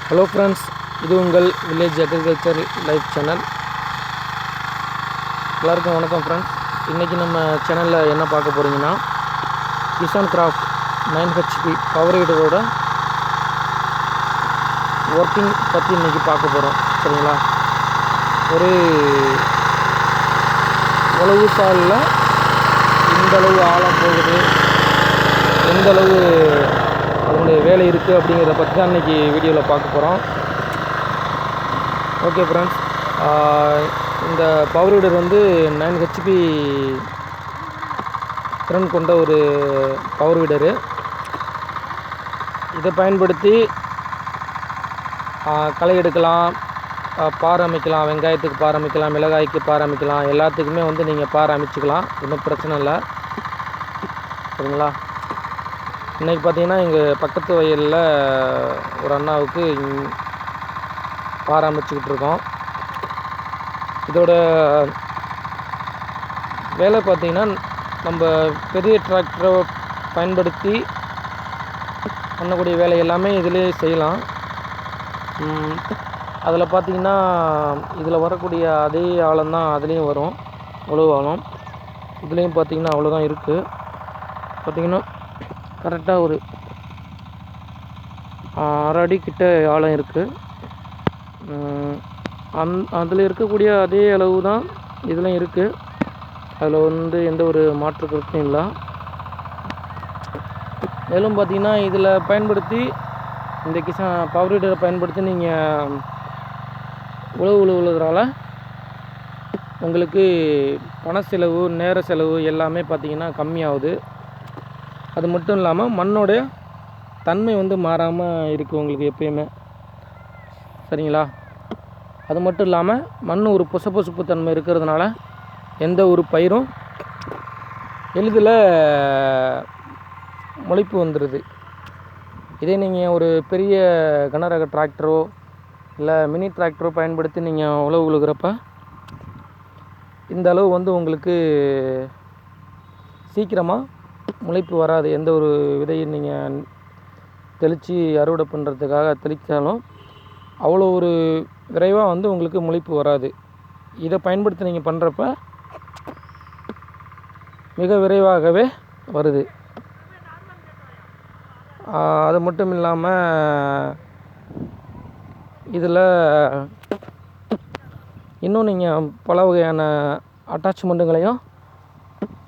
Hello friends, இது உங்கள் village agriculture life channel. எல்லாருக்கும் வணக்கம் ஃப்ரெண்ட்ஸ். இன்றைக்கி நம்ம சேனலில் என்ன பார்க்க போகிறீங்கன்னா, கிசான் கிராஃப்ட் 9 HP பவர் வீடரோட ஒர்க்கிங் பற்றி இன்றைக்கி பார்க்க போகிறோம். சரிங்களா? ஒரு உழவு சாலில் எந்தளவு ஆழம் போகுது, எந்தளவு அதனுடைய வேலை இருக்குது அப்படிங்கிறத பற்றி தான் இன்றைக்கி வீடியோவில் பார்க்க போகிறோம். ஓகே ஃப்ரெண்ட்ஸ், இந்த பவர் வீடர் வந்து 9 HP திறன் கொண்ட ஒரு பவர் வீடரு. இதை பயன்படுத்தி களை எடுக்கலாம், பார் அமைக்கலாம், வெங்காயத்துக்கு பார் அமைக்கலாம், மிளகாய்க்கு பார் அமைக்கலாம், எல்லாத்துக்குமே வந்து நீங்கள் பார் அமைச்சிக்கலாம், ஒன்றும் பிரச்சனை இல்லை. சரிங்களா? இன்றைக்கி பார்த்தீங்கன்னா எங்கள் பக்கத்து வயலில் ஒரு அண்ணாவுக்கு பார் அமைச்சிக்கிட்டு இருக்கோம். இதோட வேலை பார்த்திங்கன்னா, நம்ம பெரிய டிராக்டரை பயன்படுத்தி பண்ணக்கூடிய வேலை எல்லாமே இதிலே செய்யலாம். அதில் பார்த்திங்கன்னா இதில் வரக்கூடிய அதே ஆழம்தான் அதுலேயும் வரும், உழவு ஆழம். இதுலேயும் பார்த்திங்கன்னா அவ்வளோதான் இருக்குது. பார்த்திங்கன்னா கரெக்டாக ஒரு 6 அடி கிட்ட ஆழம் இருக்குது. அதில் இருக்கக்கூடிய அதே அளவு தான் இதில் இருக்குது. அதில் வந்து எந்த ஒரு மாற்று கருத்தும் இல்லை. மேலும் பார்த்திங்கன்னா இதில் பயன்படுத்தி இந்த பவர் வீடரை பயன்படுத்தி நீங்கள் உழுவுறதால உங்களுக்கு பண செலவு, நேர செலவு எல்லாமே பார்த்திங்கன்னா கம்மியாகுது. அது மட்டும் இல்லாமல் மண்ணோடைய தன்மை வந்து மாறாமல் இருக்குது உங்களுக்கு எப்பயுமே. சரிங்களா? அது மட்டும் இல்லாமல் மண் ஒரு பொசப்பு தன்மை இருக்கிறதுனால எந்த ஒரு பயிரும் எளிதில் முளைப்பு வந்துடுது. இதே நீங்கள் ஒரு பெரிய கனரக டிராக்டரோ இல்லை மினி டிராக்டரோ பயன்படுத்தி நீங்கள் உழவு உழுகிறப்ப இந்த அளவு வந்து உங்களுக்கு சீக்கிரமாக முளைப்பு வராது. எந்த ஒரு விதையை நீங்கள் தெளித்து அறுவடை பண்ணுறதுக்காக தெளித்தாலும் அவ்வளோ ஒரு விரைவாக வந்து உங்களுக்கு முளைப்பு வராது. இதை பயன்படுத்தி நீங்கள் பண்ணுறப்ப மிக விரைவாகவே வருது. அது மட்டும் இல்லாமல் இதில் இன்னும் நீங்கள் பல வகையான அட்டாச்மெண்ட்டுங்களையும்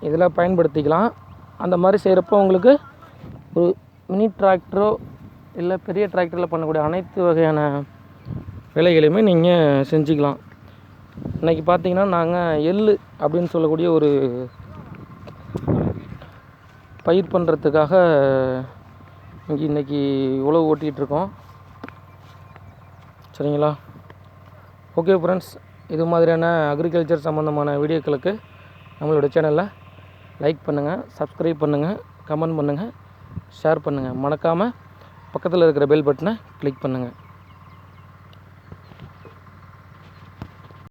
இதில் பயன்படுத்திக்கலாம். அந்த மாதிரி செய்கிறப்போ உங்களுக்கு ஒரு மினி டிராக்டரோ இல்லை பெரிய டிராக்டரில் பண்ணக்கூடிய அனைத்து வகையான வேலைகளையுமே நீங்கள் செஞ்சுக்கலாம். இன்றைக்கி பார்த்திங்கன்னா நாங்கள் எள்ளு அப்படின்னு சொல்லக்கூடிய ஒரு பயிர் பண்ணுறதுக்காக இன்றைக்கி உழவு ஓட்டிகிட்ருக்கோம். சரிங்களா? ஓகே ஃப்ரெண்ட்ஸ், இது மாதிரியான அக்ரிகல்ச்சர் சம்மந்தமான வீடியோக்களுக்கு நம்மளோட சேனலில் லைக் பண்ணுங்கள், சப்ஸ்கிரைப் பண்ணுங்கள், கமெண்ட் பண்ணுங்கள், ஷேர் பண்ணுங்கள். மறக்காமல் பக்கத்தில் இருக்கிற பெல் பட்டனை கிளிக் பண்ணுங்கள்.